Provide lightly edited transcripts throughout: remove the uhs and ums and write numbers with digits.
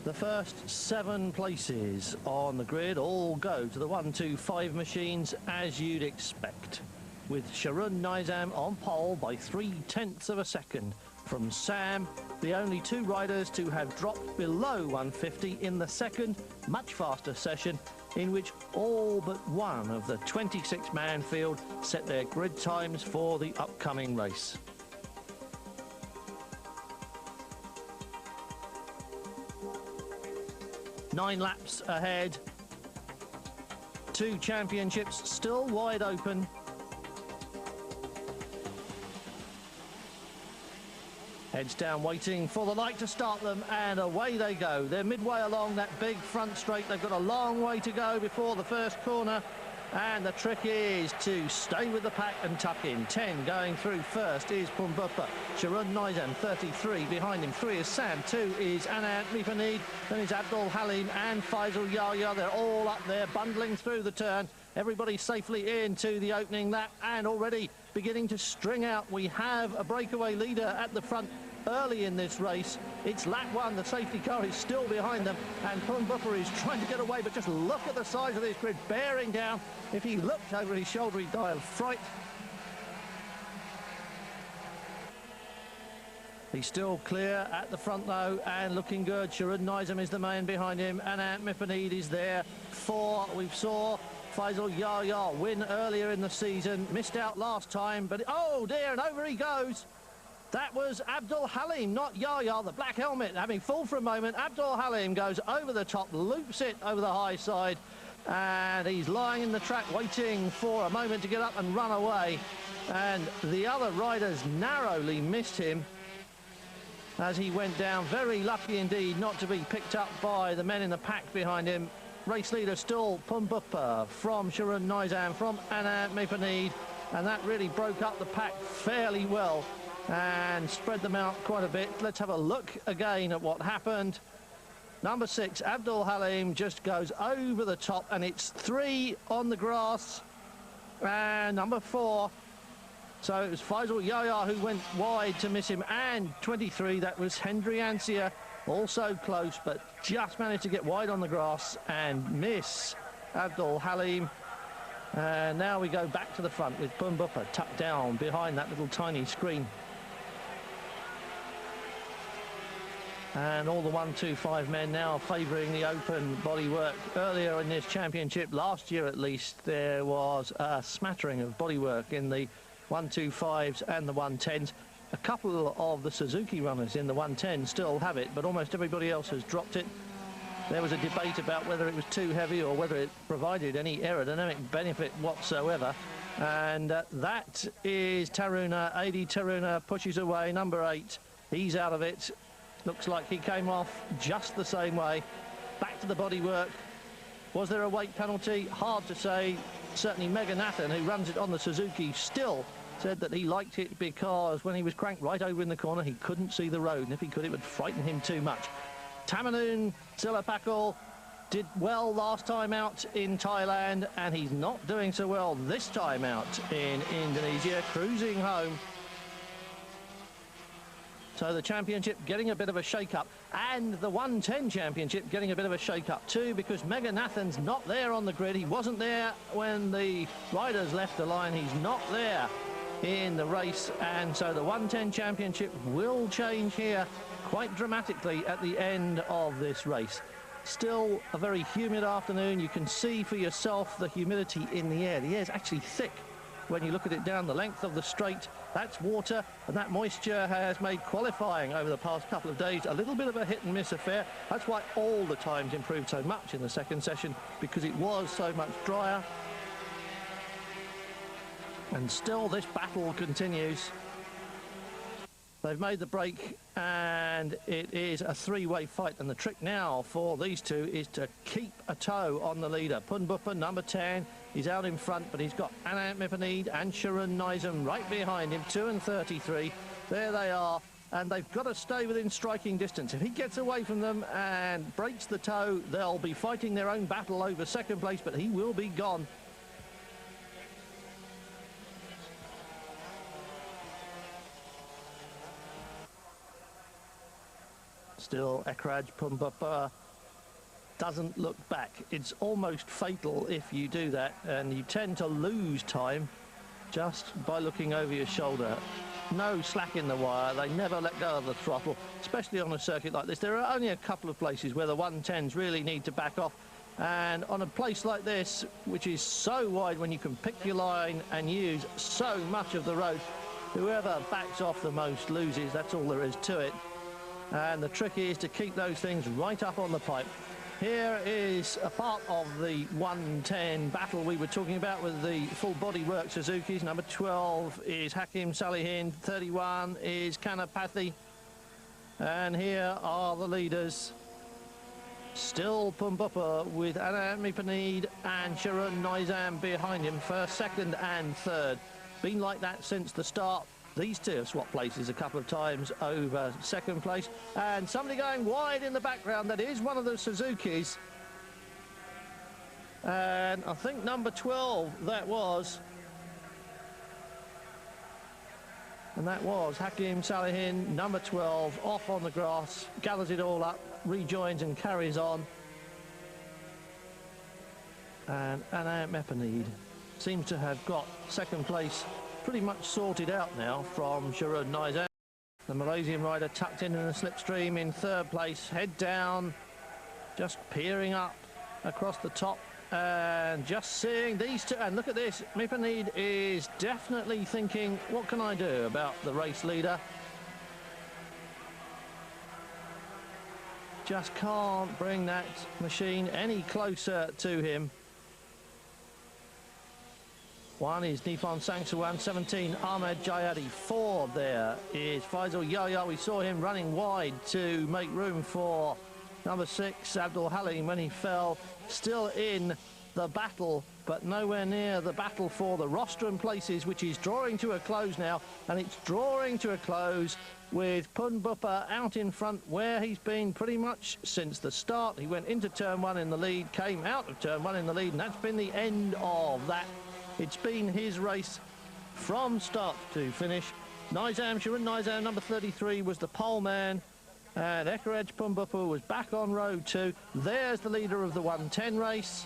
The first 7 places on the grid all go to the 1-2-5 machines, as you'd expect, with Shahrun Nizam on pole by 0.3 of a second from Sam, the only 2 riders to have dropped below 150 in the second, much faster session, in which all but one of the 26-man field set their grid times for the upcoming race. Nine laps ahead. 2 championships still wide open. Heads down, waiting for the light to start them, and away they go. They're midway along that big front straight. They've got a long way to go before the first corner, and the trick is to stay with the pack and tuck in. 10 going through. First is Pumbuppa. Shahrun Nizam, 33. Behind him, 3 is Sam. 2 is Anand Mipanid. Then is Abdul Halim and Faisal Yahya. They're all up there, bundling through the turn. Everybody safely into the opening lap, and already beginning to string out. We have a breakaway leader at the front early in this race. It's lap 1. The safety car is still behind them, and Pumbuppa is trying to get away, but just look at the size of this grid, bearing down. If he looked over his shoulder, he'd die of fright. He's still clear at the front, though, and looking good. Shahrun Nizam is the man behind him, and Anand Mipanid is there. 4, we saw Faisal Yahya win earlier in the season. Missed out last time, but oh dear, and over he goes. That was Abdul Halim, not Yahya, the black helmet, having full for a moment. Abdul Halim goes over the top, loops it over the high side, and he's lying in the track waiting for a moment to get up and run away. And the other riders narrowly missed him as he went down. Very lucky indeed not to be picked up by the men in the pack behind him. Race leader still Pumbuppa from Shahrun Nizam, from Anand Mipanid, and that really broke up the pack fairly well and spread them out quite a bit. Let's have a look again at what happened. Number 6, Abdul Halim, just goes over the top, and it's 3 on the grass, and number 4. So it was Faisal Yahya who went wide to miss him, and 23, that was Hendry Ancia, also close, but just managed to get wide on the grass and miss Abdul Halim. And now we go back to the front with Pumbuppa tucked down behind that little tiny screen. And all the 1-2-5 men now favouring the open bodywork. Earlier in this championship, last year at least, there was a smattering of bodywork in the 1-2-5s and the 110s. A couple of the Suzuki runners in the 110 still have it, but almost everybody else has dropped it. There was a debate about whether it was too heavy or whether it provided any aerodynamic benefit whatsoever. And that is Taruna. Adi Taruna pushes away, number 8. He's out of it. Looks like he came off just the same way. Back to the bodywork. Was there a weight penalty? Hard to say. Certainly Meganathan, who runs it on the Suzuki, still said that he liked it because when he was cranked right over in the corner, he couldn't see the road, and if he could, it would frighten him too much. Tamanun Silapakul did well last time out in Thailand, and he's not doing so well this time out in Indonesia, cruising home. So the championship getting a bit of a shake-up, and the 110 championship getting a bit of a shake-up too, because Meganathan's not there on the grid. He wasn't there when the riders left the line. He's not there in the race, and so the 110 championship will change here quite dramatically at the end of this race. Still a very humid afternoon. You can see for yourself the humidity in the air. The air's actually thick when you look at it down the length of the straight. That's water, and that moisture has made qualifying over the past couple of days a little bit of a hit and miss affair. That's why all the times improved so much in the second session, because it was so much drier. And still this battle continues. They've made the break, and it is a 3-way fight. And the trick now for these two is to keep a toe on the leader. Pumbuppa, number 10, he's out in front, but he's got Anand Mipanid and Shahrun Nizam right behind him, 2 and 33. There they are, and they've got to stay within striking distance. If he gets away from them and breaks the toe, they'll be fighting their own battle over second place, but he will be gone. Still, Ekraj Pumbapa doesn't look back. It's almost fatal if you do that, and you tend to lose time just by looking over your shoulder. No slack in the wire. They never let go of the throttle, especially on a circuit like this. There are only a couple of places where the 110s really need to back off, and on a place like this, which is so wide when you can pick your line and use so much of the road, whoever backs off the most loses. That's all there is to it. And the trick is to keep those things right up on the pipe. Here is a part of the 110 battle we were talking about with the full bodywork Suzukis. Number 12 is Hakim Salihin, 31 is Kanapathi, and here are the leaders. Still Pumbapa with Anand Mipanid and Sharun Nizam behind him, first, second and third. Been like that since the start. These two have swapped places a couple of times over second place. And somebody going wide in the background, that is one of the Suzukis. And I think number 12 that was. And that was Hakim Salihin, number 12, off on the grass, gathers it all up, rejoins and carries on. And Anand Mipanid seems to have got second place pretty much sorted out now from Sharun Nizam. The Malaysian rider tucked in the slipstream in third place, head down, just peering up across the top and just seeing these two. And look at this, Mipanid is definitely thinking, what can I do about the race leader? Just can't bring that machine any closer to him. One is Nifon Sangsawan, 17, Ahmed Jayadi. 4 there is Faisal Yahya. We saw him running wide to make room for number 6, Abdul Halim, when he fell. Still in the battle, but nowhere near the battle for the rostrum places, which is drawing to a close now. And it's drawing to a close with Pumbapa out in front, where he's been pretty much since the start. He went into turn 1 in the lead, came out of turn 1 in the lead, and that's been the end of that. It's been his race from start to finish. Nizam, Sharun Nizam, number 33, was the pole man. And Ekraj Pumbapa was back on road 2. There's the leader of the 110 race.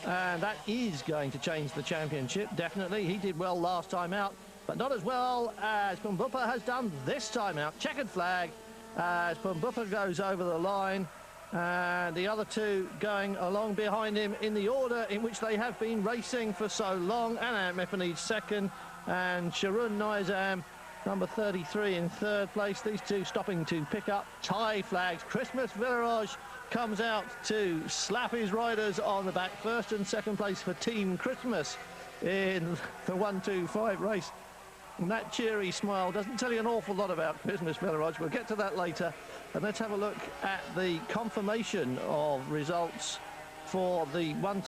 And that is going to change the championship, definitely. He did well last time out, but not as well as Pumbapa has done this time out. Checkered flag as Pumbapa goes over the line. And the other two going along behind him in the order in which they have been racing for so long. Anand Mipanid second, and Sharun Nizam, number 33, in third place. These two stopping to pick up Thai flags. Christmas Villaroj comes out to slap his riders on the back. First and second place for Team Christmas in the 1-2-5 race. And that cheery smile doesn't tell you an awful lot about Christmas Villaroj. We'll get to that later. And let's have a look at the confirmation of results for the 1